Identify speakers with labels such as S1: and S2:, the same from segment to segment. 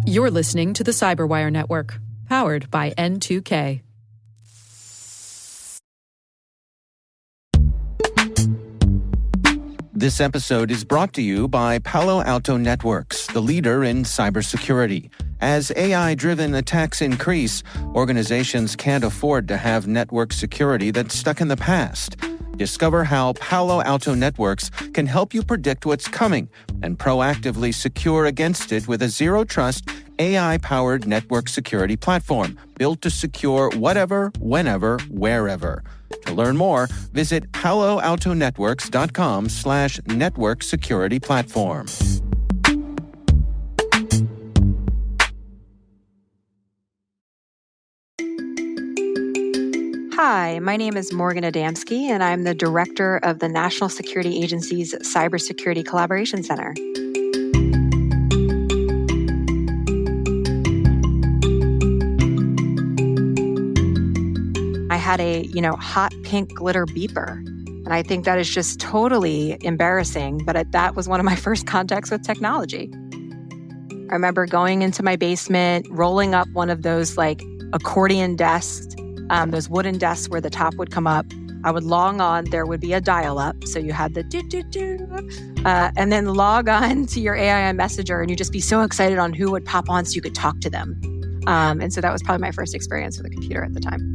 S1: You're listening to the Cyberwire Network, powered by N2K.
S2: This episode is brought to you by Palo Alto Networks, the leader in cybersecurity. As AI-driven attacks increase, organizations can't afford to have network security that's stuck in the past. Discover how Palo Alto Networks can help you predict what's coming and proactively secure against it with a zero-trust, AI-powered network security platform built to secure whatever, whenever, wherever. To learn more, visit paloaltonetworks.com/network security platform.
S3: Hi, my name is Morgan Adamski, and I'm the director of the National Security Agency's Cybersecurity Collaboration Center. I had a, hot pink glitter beeper. And I think that is just totally embarrassing, but that was one of my first contacts with technology. I remember going into my basement, rolling up one of those accordion desks, those wooden desks where the top would come up. I would log on, there would be a dial-up, so you had the and then log on to your AI messenger, and you'd just be so excited on who would pop on so you could talk to them. And so that was probably my first experience with a computer at the time.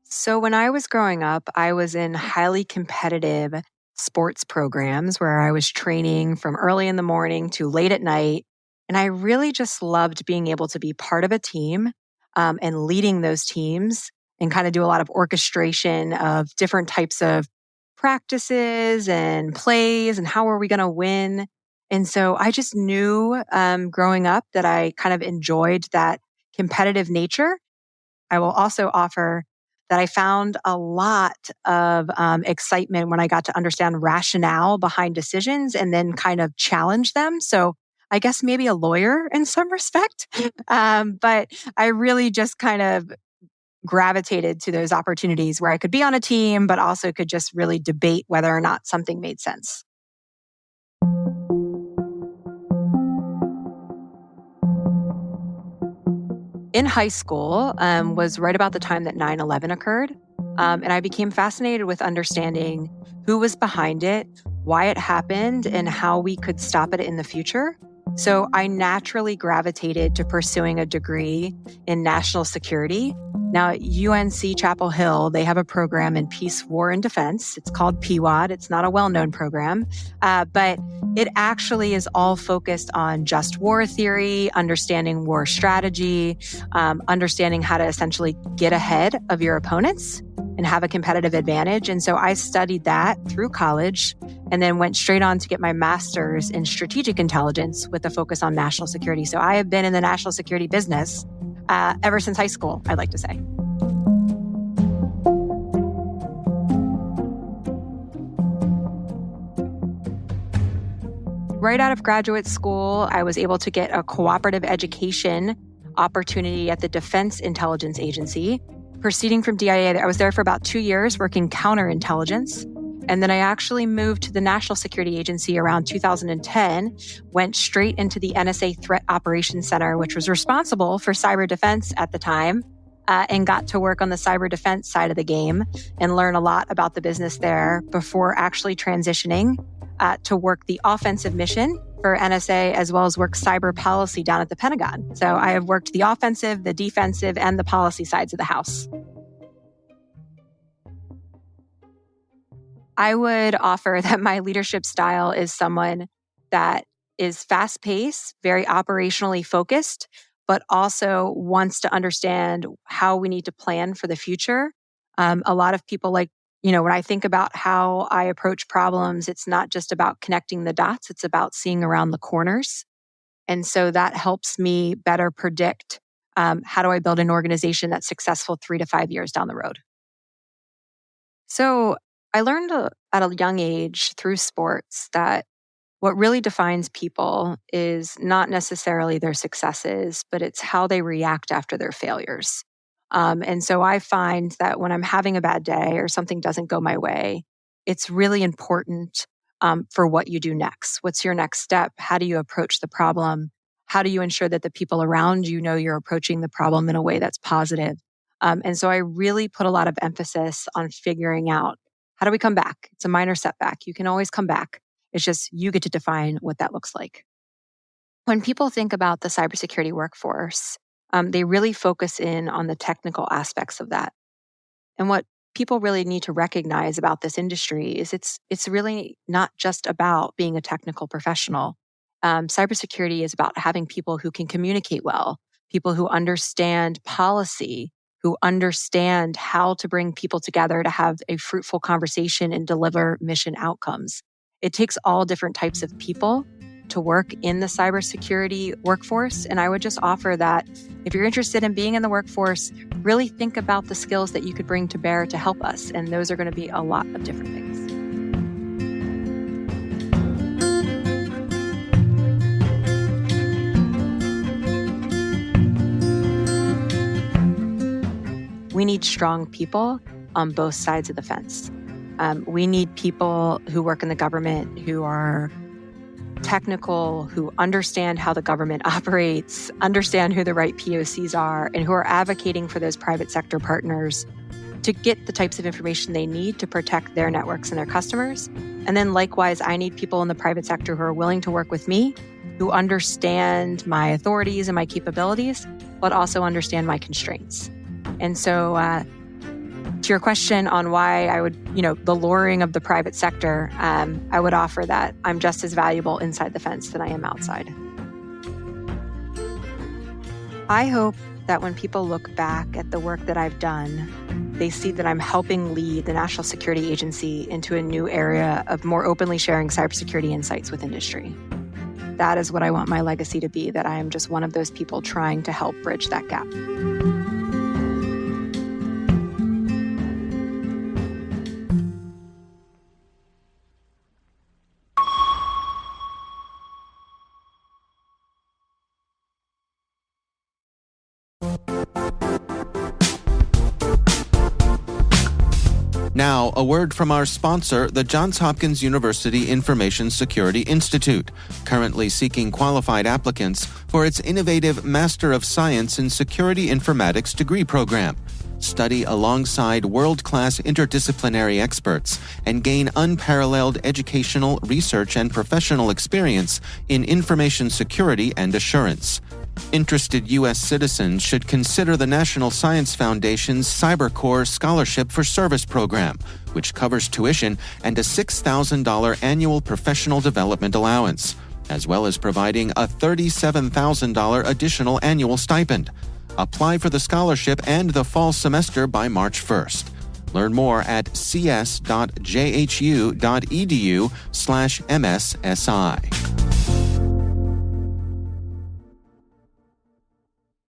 S3: So when I was growing up, I was in highly competitive sports programs where I was training from early in the morning to late at night. And I really just loved being able to be part of a team and leading those teams and kind of do a lot of orchestration of different types of practices and plays and how are we going to win. And so I just knew growing up that I kind of enjoyed that competitive nature. I will also offer that I found a lot of excitement when I got to understand rationale behind decisions and then kind of challenge them. So I guess maybe a lawyer in some respect. But I really just kind of gravitated to those opportunities where I could be on a team, but also could just really debate whether or not something made sense. In high school was right about the time that 9/11 occurred. And I became fascinated with understanding who was behind it, why it happened, and how we could stop it in the future. So I naturally gravitated to pursuing a degree in national security. Now at UNC Chapel Hill, they have a program in peace, war, and defense. It's called PWAD. It's not a well-known program, but it actually is all focused on just war theory, understanding war strategy, understanding how to essentially get ahead of your opponents and have a competitive advantage. And so I studied that through college and then went straight on to get my master's in strategic intelligence with a focus on national security. So I have been in the national security business ever since high school, I'd like to say. Right out of graduate school, I was able to get a cooperative education opportunity at the Defense Intelligence Agency. Proceeding from DIA, I was there for about 2 years working counterintelligence. And then I actually moved to the National Security Agency around 2010, went straight into the NSA Threat Operations Center, which was responsible for cyber defense at the time, and got to work on the cyber defense side of the game and learn a lot about the business there before actually transitioning to work the offensive mission for NSA, as well as work cyber policy down at the Pentagon. So I have worked the offensive, the defensive, and the policy sides of the house. I would offer that my leadership style is someone that is fast-paced, very operationally focused, but also wants to understand how we need to plan for the future. A lot of people when I think about how I approach problems, it's not just about connecting the dots, it's about seeing around the corners. And so that helps me better predict how do I build an organization that's successful 3 to 5 years down the road. So I learned at a young age through sports that what really defines people is not necessarily their successes, but it's how they react after their failures. And so I find that when I'm having a bad day or something doesn't go my way, it's really important for what you do next. What's your next step? How do you approach the problem? How do you ensure that the people around you know you're approaching the problem in a way that's positive? And so I really put a lot of emphasis on figuring out, how do we come back? It's a minor setback. You can always come back. It's just you get to define what that looks like. When people think about the cybersecurity workforce, they really focus in on the technical aspects of that. And what people really need to recognize about this industry is it's really not just about being a technical professional. Cybersecurity is about having people who can communicate well, people who understand policy, who understand how to bring people together to have a fruitful conversation and deliver mission outcomes. It takes all different types of people to work in the cybersecurity workforce. And I would just offer that if you're interested in being in the workforce, really think about the skills that you could bring to bear to help us. And those are going to be a lot of different things. We need strong people on both sides of the fence. We need people who work in the government who are technical, who understand how the government operates, understand who the right POCs are, and who are advocating for those private sector partners to get the types of information they need to protect their networks and their customers. And then likewise, I need people in the private sector who are willing to work with me, who understand my authorities and my capabilities, but also understand my constraints. And so to your question on why I would, the luring of the private sector, I would offer that I'm just as valuable inside the fence than I am outside. I hope that when people look back at the work that I've done, they see that I'm helping lead the National Security Agency into a new area of more openly sharing cybersecurity insights with industry. That is what I want my legacy to be, that I am just one of those people trying to help bridge that gap.
S2: Now, a word from our sponsor, the Johns Hopkins University Information Security Institute, currently seeking qualified applicants for its innovative Master of Science in Security Informatics degree program. Study alongside world-class interdisciplinary experts and gain unparalleled educational, research, and professional experience in information security and assurance. Interested U.S. citizens should consider the National Science Foundation's CyberCore Scholarship for Service program, which covers tuition and a $6,000 annual professional development allowance, as well as providing a $37,000 additional annual stipend. Apply for the scholarship and the fall semester by March 1st. Learn more at cs.jhu.edu/MSSI.